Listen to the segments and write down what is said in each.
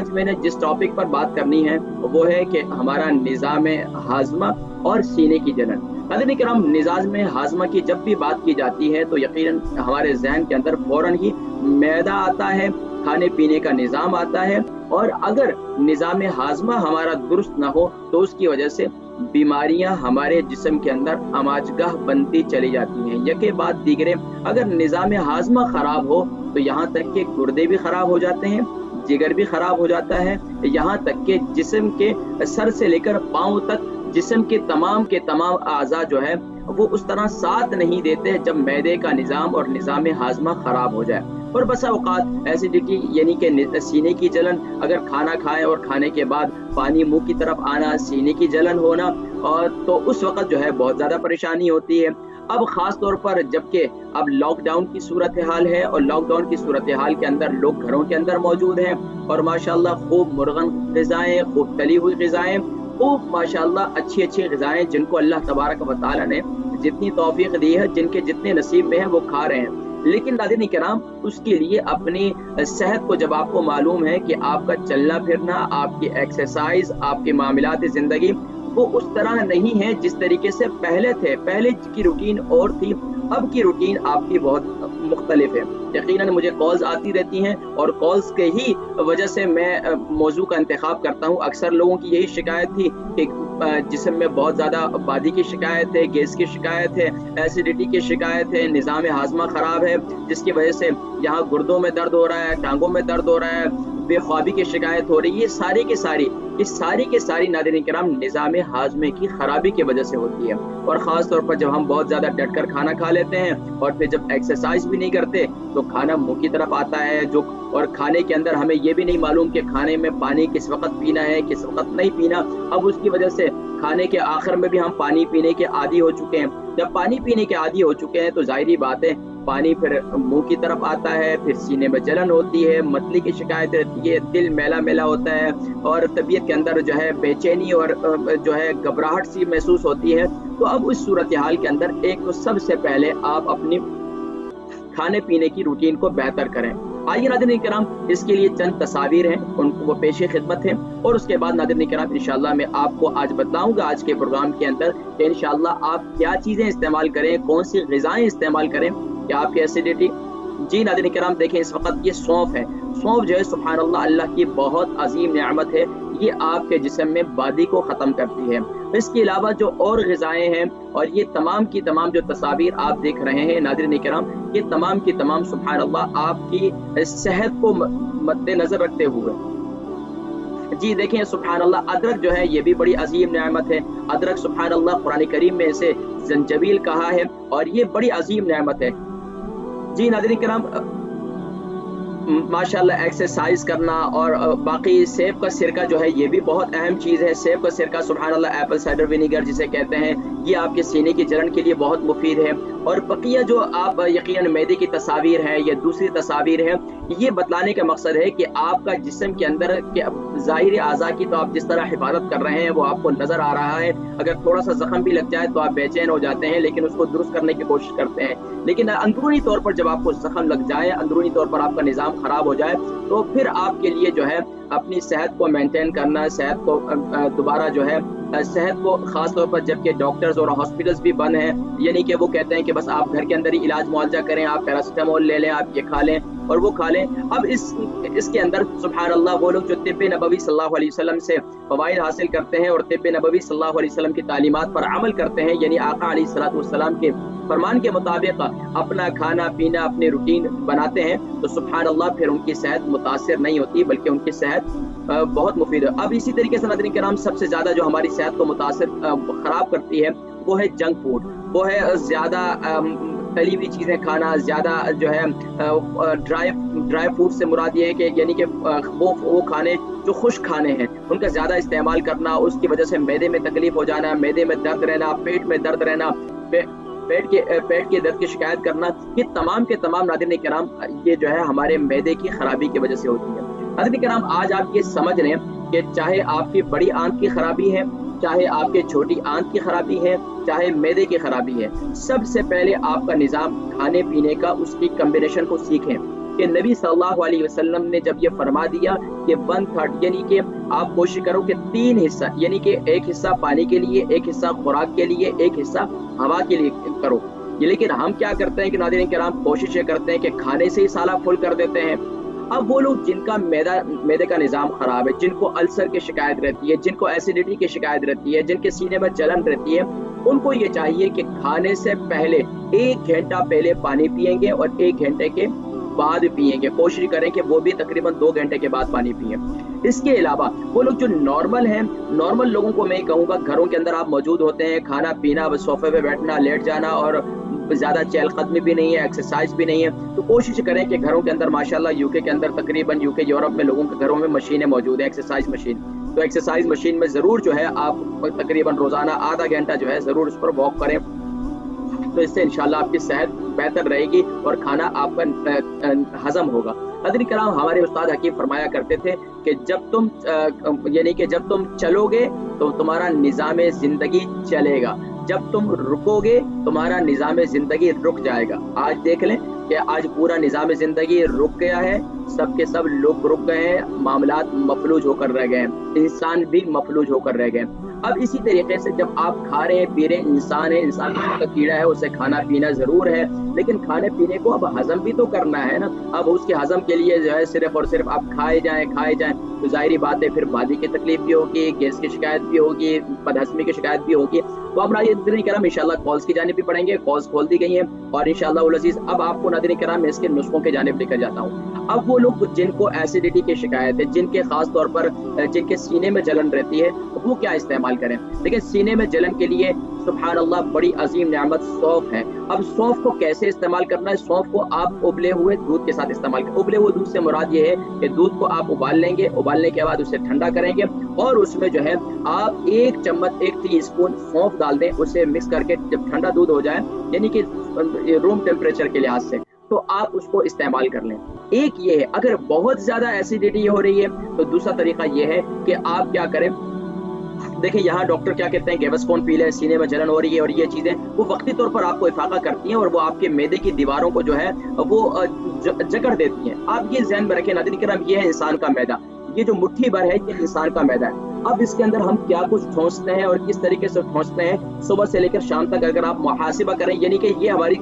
आज मैंने जिस टॉपिक पर बात करनी है वो है कि हमारा निज़ाम हाज़मा और सीने की जलन। नाज़रीन किराम, निज़ाम हाज़मा की जब भी बात की जाती है तो यकीनन हमारे ज़हन के अंदर फ़ौरन ही मैदा आता है, खाने पीने का निज़ाम आता है, और अगर निज़ाम हाज़मा हमारा दुरुस्त ना हो तो उसकी वजह से बीमारियां हमारे जिस्म के अंदर आमाजगाह बनती चली जाती हैं। यके बाद दीगरे, अगर निज़ाम हाज़मा ख़राब हो तो यहाँ तक के गुर्दे भी ख़राब हो जाते हैं, जिगर भी ख़राब हो जाता है, यहाँ तक के जिस्म के सर से लेकर पाँव तक जिस्म के तमाम आज़ा जो है वो उस तरह साथ नहीं देते जब मैदे का निज़ाम और निज़ाम हाज़मा ख़राब हो जाए। और बसा औकात एसिडिटी यानी कि सीने की जलन, अगर खाना खाएं और खाने के बाद पानी मुंह की तरफ आना, सीने की जलन होना, और तो उस वक्त जो है बहुत ज़्यादा परेशानी होती है। अब ख़ास तौर पर जबकि अब लॉकडाउन की सूरत हाल है और लॉकडाउन की सूरत हाल के अंदर लोग घरों के अंदर मौजूद हैं और माशाल्लाह खूब मुर्गन ग़िज़ाएँ, खूब तली हुई ग़िज़ाएँ, खूब माशाल्लाह अच्छी ग़िज़ाएँ जिनको अल्लाह तबारक व तआला ने जितनी तौफीक दी है, जिनके जितने नसीब में है वो खा रहे हैं। लेकिन नाज़रीन किराम, उसके लिए अपनी सेहत को जब आपको मालूम है कि आपका चलना फिरना, आपकी एक्सरसाइज, आपके मामलात ज़िंदगी वो उस तरह नहीं है जिस तरीके से पहले थे। पहले की रूटीन और थी, अब की रूटीन आपकी बहुत मुख्तलिफ है। यकीनन मुझे कॉल्स आती रहती हैं और कॉल्स के ही वजह से मैं मौजू का इंतखाब करता हूँ। अक्सर लोगों की यही शिकायत थी कि जिस्म में बहुत ज़्यादा बादी की शिकायत है, गैस की शिकायत है, एसिडिटी की शिकायत है, निज़ाम हाज़मा ख़राब है जिसकी वजह से यहाँ गुर्दों में दर्द हो रहा है, टांगों में दर्द हो रहा है, बेख्वाबी की शिकायत हो रही है। ये सारी की सारी नाज़रीन किराम निज़ाम हाज़मे की ख़राबी की वजह से होती है। और ख़ास तौर पर जब हम बहुत ज़्यादा डट कर खाना खा लेते हैं और फिर जब एक्सरसाइज भी नहीं करते तो खाना मुंह की तरफ आता है, जो और खाने के अंदर हमें ये भी नहीं मालूम कि खाने में पानी किस वक्त पीना है, किस वक्त नहीं पीना। अब उसकी वजह से खाने के आखिर में भी हम पानी पीने के आदी हो चुके हैं। जब पानी पीने के आदी हो चुके हैं तो जाहिर बात है पानी फिर मुंह की तरफ आता है, फिर सीने में जलन होती है, मतली की शिकायत रहती है, दिल मैला मैला होता है और तबीयत के अंदर जो है बेचैनी और जो है घबराहट सी महसूस होती है। तो अब उस सूरत हाल के अंदर एक तो सबसे पहले आप अपनी खाने पीने की रूटीन को बेहतर करें। आइए नाज़रीन किराम, इसके लिए चंद तस्वीर हैं, उनको वो पेश खिदमत है और उसके बाद नाज़रीन किराम इंशाअल्लाह मैं आपको आज बताऊंगा आज के प्रोग्राम के अंदर कि इंशाअल्लाह आप क्या चीज़ें इस्तेमाल करें, कौन सी ग़िज़ाएँ इस्तेमाल करें कि आपकी एसिडिटी। जी नाज़रीन किराम, देखें इस वक्त ये सौंफ है। सौंफ जो है सुभान अल्लाह, अल्लाह की बहुत अजीम नेमत है। ये आपके जिस्म में बादी को ख़त्म करती है। इसके अलावा जो और ग़िज़ाएँ हैं और ये तमाम की तमाम जो तस्वीर आप देख रहे हैं नाज़रीन किराम, ये तमाम की तमाम सुभान अल्लाह आपकी सेहत को मद्देनज़र रखते हुए। जी देखें सुभान अल्लाह, अदरक जो है ये भी बड़ी अजीम नेमत है। अदरक सुभान अल्लाह कुरान करीम में इसे ज़ंजबील कहा है और ये बड़ी अजीम नेमत है। जी नाज़रीन किराम, माशाल्लाह एक्सरसाइज करना और बाकी सेब का सिरका जो है ये भी बहुत अहम चीज़ है। सेब का सिरका सुभान अल्लाह, एप्पल साइडर विनीगर जिसे कहते हैं, ये आपके सीने की जलन के लिए बहुत मुफीद है। और बकिया जो आप यकीनन मैदे की तस्वीर है या दूसरी तस्वीर है, ये बतलाने का मकसद है कि आपका जिस्म के अंदर के ज़ाहिर आज़ा की तो आप जिस तरह हिफाजत कर रहे हैं वो आपको नज़र आ रहा है। अगर थोड़ा सा जख्म भी लग जाए तो आप बेचैन हो जाते हैं, लेकिन उसको दुरुस्त करने की कोशिश करते हैं। लेकिन अंदरूनी तौर पर जब आपको जख्म लग जाए, अंदरूनी तौर पर आपका निज़ाम ख़राब हो जाए तो फिर आपके लिए जो है अपनी सेहत को मेंटेन करना, सेहत को दोबारा जो है सेहत को ख़ास तौर पर जबकि डॉक्टर्स और हॉस्पिटल्स भी बंद हैं, यानी कि वो कहते हैं कि बस आप घर के अंदर ही इलाज मुआवजा करें, आप पैरासिटामोल ले लें, आप ये खा लें और वो खा लें। अब इसके अंदर सुभान अल्लाह वो लोग जो तिब्बे नबवी सल्लल्लाहु अलैहि वसल्लम से फ़वाइद हासिल करते हैं और तिब्बे नबवी सल्लल्लाहु अलैहि वसल्लम की तालीमात पर अमल करते हैं, यानी आका अलैहिस्सलातु वस्सलाम के फरमान के मुताबिक अपना खाना पीना अपनी रूटीन बनाते हैं, तो सुभान अल्लाह फिर उनकी सेहत मुतासिर नहीं होती बल्कि उनकी सेहत बहुत मुफीद है। अब इसी तरीके से नाज़रीन किराम, सबसे ज़्यादा जो हमारी सेहत को मुतासिर ख़राब करती है वो है जंक फूड, वो है ज़्यादा तली हुई चीज़ें खाना, ज़्यादा जो है ड्राई फूड से मुराद ये है कि यानी कि वो खाने जो खुश्क खाने हैं उनका ज़्यादा इस्तेमाल करना, उसकी वजह से मैदे में तकलीफ हो जाना, मैदे में दर्द रहना, पेट में दर्द रहना, पेट के दर्द की शिकायत करना, ये तमाम के तमाम नाज़रीन किराम ये जो है हमारे मैदे की खराबी की वजह से होती है। नाज़रीन किराम, आज आप ये समझ लें कि चाहे आपकी बड़ी आंत की खराबी है, चाहे आपके छोटी आंत की खराबी है, चाहे मैदे की खराबी है, सबसे पहले आपका निज़ाम खाने पीने का उसकी कम्बिनेशन को सीखें। کہ نबी सल्लल्लाहु अलैहि वसल्लम ने जब ये फरमा दिया कि 1/3 यानी कि आप कोशिश करो कि 3 हिस्सा, यानी कि एक हिस्सा पानी के लिए, एक हिस्सा खुराक के लिए, एक हिस्सा हवा के लिए करो। ये लेकिन हम क्या करते हैं कि नाज़रीन किराम कोशिश ये करते हैं कि खाने से ही साला फुल कर देते हैं। अब वो लोग जिनका मैदे का निज़ाम खराब है, जिनको अल्सर की शिकायत रहती है, जिनको एसिडिटी की शिकायत रहती है, जिनके सीने में जलन रहती है, उनको ये चाहिए कि खाने से पहले 1 घंटा पहले पानी पिएंगे और 1 घंटे के बाद पिएंगे। कोशिश करें कि वो भी तकरीबन 2 घंटे के बाद पानी पिएं। इसके अलावा वो लोग जो नॉर्मल हैं, नॉर्मल लोगों को मैं कहूँगा घरों के अंदर आप मौजूद होते हैं, खाना पीना, बस सोफे पे बैठना, लेट जाना और ज़्यादा चहलकदमी भी नहीं है, एक्सरसाइज भी नहीं है, तो कोशिश करें कि घरों के अंदर माशाल्लाह यूके के अंदर तकरीबन यूके यूरोप में लोगों के घरों में मशीनें मौजूद हैं, एक्सरसाइज मशीन। तो एक्सरसाइज मशीन में ज़रूर जो है आप तकरीबन रोज़ाना आधा घंटा जो है ज़रूर उस पर वॉक करें, तो इससे इंशाल्लाह आपकी सेहत बेहतर रहेगी और खाना आपका हजम होगा। नाज़रीन किराम, हमारे उस्ताद हकीम फरमाया करते थे कि जब तुम यानी कि जब तुम चलोगे तो तुम्हारा निज़ाम ज़िंदगी चलेगा, जब तुम रुकोगे तुम्हारा निज़ाम ज़िंदगी रुक जाएगा। आज देख लें कि आज पूरा निज़ाम ज़िंदगी रुक गया है, सब के सब लोग रुक गए हैं, मामलात मफलूज होकर रह गए हैं, इंसान भी मफलूज होकर रह गए हैं। अब इसी तरीके से जब आप खा रहे हैं पी रहे हैं, इंसान है, इंसान का कीड़ा है, उसे खाना पीना जरूर है, लेकिन खाने पीने को अब हजम भी तो करना है ना। अब उसके हजम के लिए जो है सिर्फ और सिर्फ आप खाए जाएं तो जाहिर बात है फिर बादी की तकलीफ भी होगी, गैस की शिकायत भी होगी, बदहजमी की शिकायत भी होगी। तो अब नाज़रीन किराम इंशाल्लाह कॉल्स की जानिब भी पढ़ेंगे, कॉल्स खोल दी गई हैं और इंशाल्लाह उल अज़ीज़ अब आपको नाज़रीन किराम इसके नुस्खों के जानिब लेकर जाता हूँ। अब वो लोग जिनको एसिडिटी की शिकायत है, जिनके खास तौर पर जिनके सीने में जलन रहती है, वो क्या इस्तेमाल करें। देखिए सीने में जलन के लिए सुभान अल्लाह बड़ी अजीम नेमत सौंफ है। अब सौंफ को कैसे इस्तेमाल करना है, सौंफ को आप उबले हुए दूध के साथ इस्तेमाल करें। उबले हुए दूध से मुराद ये है कि दूध को आप उबाल लेंगे, उबालने के बाद उसे ठंडा करेंगे और उसमें जो है आप 1 चम्मच 1 टीस्पून सौंफ डाल दें, उसे मिक्स करके जब ठंडा दूध हो जाए यानी कि रूम टेम्परेचर के लिहाज से, तो आप उसको इस्तेमाल कर लें। एक ये है, अगर बहुत ज्यादा एसिडिटी हो रही है तो दूसरा तरीका ये है कि आप क्या करें। देखिए यहाँ डॉक्टर क्या कहते हैं, गेवस्कोन पी लें, सीने में जलन हो रही है और ये चीजें वो वक्ती तौर पर आपको इफाका करती हैं और वो आपके मैदे की दीवारों को जो है वो जकड़ देती हैं। आप ये ज़हन में रखें नाज़रीन किराम, ये है इंसान का मैदा, ये जो मुट्ठी भर है ये इंसान का मैदा है। अब इसके अंदर हम क्या कुछ ठोंसते हैं और किस तरीके से ठोंसते हैं, सुबह से लेकर शाम तक अगर आप मुहासिबा करें, यानी कि ये हमारी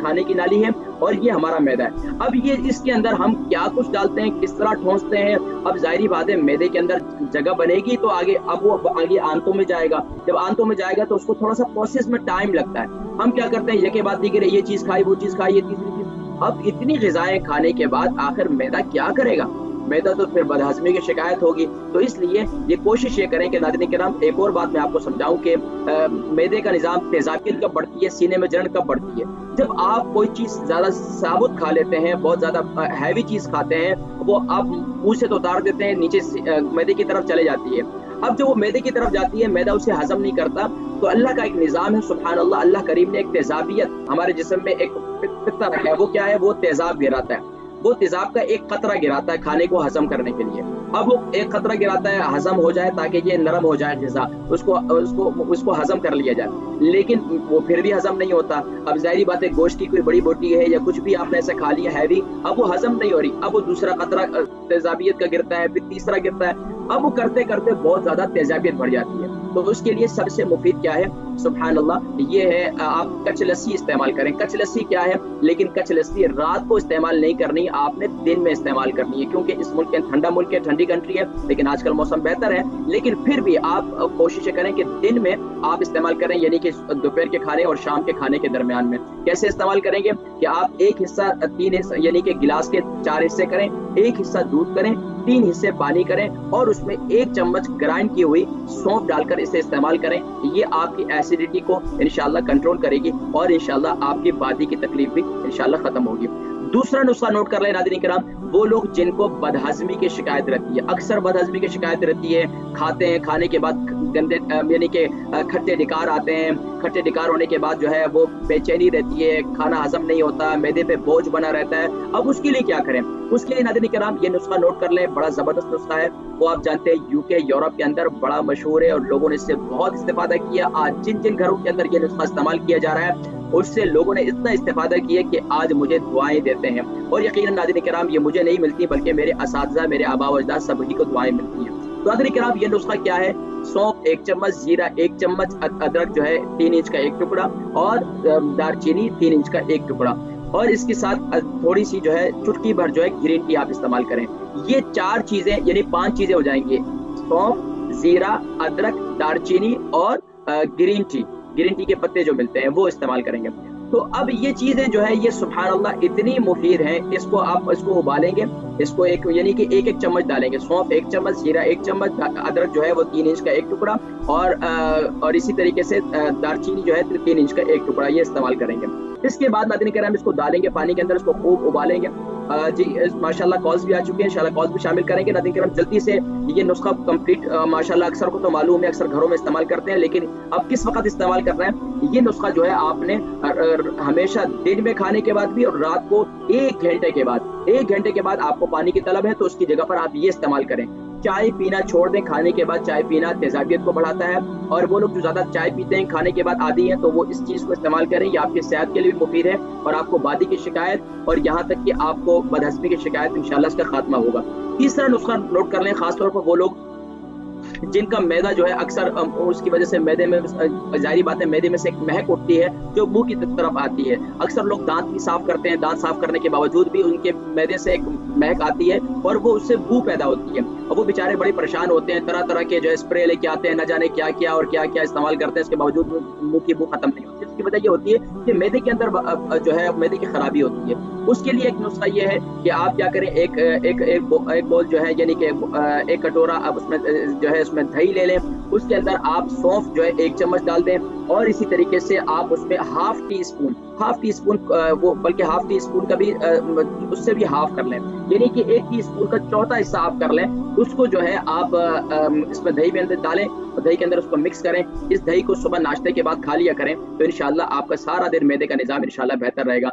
खाने की नाली है और ये हमारा मैदा है। अब ये इसके अंदर हम क्या कुछ डालते हैं, किस तरह ठोंसते हैं, अब जाहिर बात है मैदे के अंदर जगह बनेगी तो आगे अब वो आगे आंतों में जाएगा, जब आंतों में जाएगा तो उसको थोड़ा सा प्रोसेस में टाइम लगता है। हम क्या करते हैं, ये बात नहीं, ये चीज खाई, वो चीज खाई, ये तीसरी चीज। अब इतनी ग़िज़ाएं खाने के बाद आखिर मैदा क्या करेगा, मैदा तो फिर बदहजमी की शिकायत होगी। तो इसलिए ये कोशिश ये करें कि नाज़रीन किराम, एक और बात मैं आपको समझाऊं कि मैदे का निज़ाम तेज़ाबियत कब बढ़ती है, सीने में जलन कब बढ़ती है। जब आप कोई चीज़ ज़्यादा साबुत खा लेते हैं, बहुत ज़्यादा हैवी चीज़ खाते हैं, वो आप मुंह से तो उतार देते हैं, नीचे मैदे की तरफ चले जाती है। अब जब वो मैदे की तरफ जाती है, मैदा उसे हजम नहीं करता, तो अल्लाह का एक निज़ाम है, सुभान अल्लाह, अल्लाह करीम ने एक तेज़ाबियत हमारे जिस्म में एक फित्ता रखा है। वो क्या है, वो तेज़ाब गिराता है, वो तेजाब का एक कतरा गिराता है खाने को हजम करने के लिए। अब वो एक कतरा गिराता है हजम हो जाए ताकि ये नरम हो जाए ग़िज़ा, उसको हजम कर लिया जाए, लेकिन वो फिर भी हजम नहीं होता। अब जाहिर बात है गोश्त की कोई बड़ी बोटी है या कुछ भी आपने ऐसे खा लिया हैवी, अब वो हजम नहीं हो रही, अब वो दूसरा कतरा तेजाबियत का गिरता है, फिर तीसरा गिरता है, अब वो करते करते बहुत ज्यादा तेजाबियत बढ़ जाती है। तो उसके लिए सबसे मुफीद क्या है, सुभान अल्लाह, ये है आप कच लस्सी इस्तेमाल करें। कच लस्सी क्या है, लेकिन कच लस्सी रात को इस्तेमाल नहीं करनी, आपने दिन में इस्तेमाल करनी है, क्योंकि इस मुल्क के ठंडा मुल्क है, ठंडी कंट्री है, लेकिन आजकल मौसम बेहतर है, लेकिन फिर भी आप कोशिश करें कि दिन में आप इस्तेमाल करें, यानी कि दोपहर के खाने और शाम के खाने के दरमियान में। कैसे इस्तेमाल करेंगे कि आप एक हिस्सा 3 हिस्सा यानी कि गिलास के 4 हिस्से करें, एक हिस्सा दूध करें, 3 हिस्से पानी करें और उसमें 1 चम्मच ग्राइंड की हुई सौंफ डालकर इसे इस्तेमाल करें। ये आपकी एसिडिटी को इंशाल्लाह कंट्रोल करेगी और इंशाल्लाह आपकी बादी की तकलीफ भी इंशाल्लाह खत्म होगी। दूसरा नुस्खा नोट कर लें नाज़रीन किराम, वो लोग जिनको बदहजमी की शिकायत रहती है, अक्सर बदहजमी की शिकायत रहती है, खाते हैं, खाने के बाद गंदे यानी कि खट्टे डिकार आते हैं, खट्टे डिकार होने के बाद जो है वो बेचैनी रहती है, खाना हजम नहीं होता, मैदे पे बोझ बना रहता है। अब उसके लिए क्या करें, उसके लिए नाज़रीन किराम ये नुस्खा नोट कर लें, बड़ा जबरदस्त नुस्खा है, वो आप जानते हैं यूके यूरोप के अंदर बड़ा मशहूर है और लोगों ने इससे बहुत इस्तेफादा किया। आज जिन जिन घरों के अंदर ये नुस्खा इस्तेमाल किया जा रहा है اس سے لوگوں نے اتنا استفادہ کیا کہ آج مجھے دعائیں دیتے ہیں، اور یقیناً ناظرین کرام یہ مجھے نہیں ملتی بلکہ میرے اساتذہ، میرے آبا و اجداد سبھی کو دعائیں ملتی ہیں۔ تو ناظرین کرام یہ نسخہ کیا ہے؟ سونف 1 چمچ، زیرہ 1 چمچ، ادرک جو ہے 3 انچ کا 1 ٹکڑا، اور دار چینی 3 انچ کا 1 ٹکڑا، اور اس کے ساتھ تھوڑی سی جو ہے چٹکی بھر جو ہے گرین ٹی آپ استعمال کریں۔ یہ 4 چیزیں یعنی 5 چیزیں ہو جائیں گی: سونف، زیرہ، ادرک، دار چینی اور گرین ٹی، گرین ٹی کے پتے جو ملتے ہیں وہ استعمال کریں گے۔ تو اب یہ چیزیں جو ہے یہ سبحان اللہ اتنی مفید ہیں، اس کو آپ اس کو ابالیں گے، اس کو ایک یعنی کہ 1 چمچ ڈالیں گے، سونف 1 چمچ، زیرہ 1 چمچ، ادرک جو ہے وہ 3 انچ کا 1 ٹکڑا، اور اسی طریقے سے دار چینی جو ہے 3 انچ کا 1 ٹکڑا، یہ استعمال کریں گے۔ اس کے بعد ناظرین کرام اس کو ڈالیں گے پانی کے اندر، اس کو خوب ابالیں گے۔ جی ماشاءاللہ کالز بھی آ چکے ہیں، انشاءاللہ کالز بھی شامل کریں گے۔ ناظرین کرام جلدی سے یہ نسخہ کمپلیٹ، ماشاءاللہ اکثر کو تو معلوم ہے، اکثر گھروں میں استعمال کرتے ہیں، لیکن اب کس وقت استعمال کرنا ہے یہ نسخہ جو ہے آپ نے ہمیشہ دن میں کھانے کے بعد بھی، اور رات کو 1 گھنٹے کے بعد، 1 گھنٹے کے بعد آپ کو پانی کی طلب ہے تو اس کی جگہ پر آپ یہ استعمال کریں۔ چائے پینا چھوڑ دیں، کھانے کے بعد چائے پینا تیزابیت کو بڑھاتا ہے، اور وہ لوگ جو زیادہ چائے پیتے ہیں کھانے کے بعد عادی ہیں تو وہ اس چیز کو استعمال کریں، یہ آپ کی صحت کے لیے بھی مفید ہے، اور آپ کو بادی کی شکایت اور یہاں تک کہ آپ کو بدہضمی کی شکایت انشاءاللہ اس کا خاتمہ ہوگا۔ تیسرا نسخہ نوٹ کر لیں، خاص طور پر وہ لوگ جن کا میدا جو ہے اکثر اس کی وجہ سے میدے میں ظاہری بات ہے میدے میں سے ایک مہک اٹھتی ہے جو منہ کی طرف آتی ہے، اکثر لوگ دانت بھی صاف کرتے ہیں، دانت صاف کرنے کے باوجود بھی ان کے میدے سے ایک مہک آتی ہے اور وہ اس سے بو پیدا ہوتی ہے، اور وہ بیچارے بڑے پریشان ہوتے ہیں، طرح طرح کے جو ہے اسپرے لے کے آتے ہیں، نہ جانے کیا کیا اور کیا کیا استعمال کرتے ہیں، اس کے باوجود منہ کی بو ختم نہیں ہوتی۔ اس کی وجہ یہ ہوتی ہے کہ میدے کے اندر جو ہے میدے کی خرابی ہوتی ہے۔ اس کے لیے ایک نسخہ یہ ہے کہ آپ کیا کریں، ایک بول جو ہے یعنی کہ 1 کٹورا آپ اس میں جو ہے اس میں دہی لے لیں، اس کے اندر آپ سونف جو ہے 1 چمچ ڈال دیں، اور اسی طریقے سے آپ اس میں ہاف ٹی اسپون وہ بلکہ ہاف ٹی اسپون کا بھی اس سے بھی ہاف کر لیں، یعنی کہ 1 ٹی اسپون کا چوتھا حصہ آپ کر لیں، اس کو جو ہے آپ اس میں دہی میں اندر ڈالیں، اور دہی کے اندر اس کو مکس کریں۔ اس دہی کو صبح ناشتے کے بعد کھا لیا کریں تو انشاءاللہ آپ کا سارا دن معدے کا نظام انشاءاللہ بہتر رہے گا۔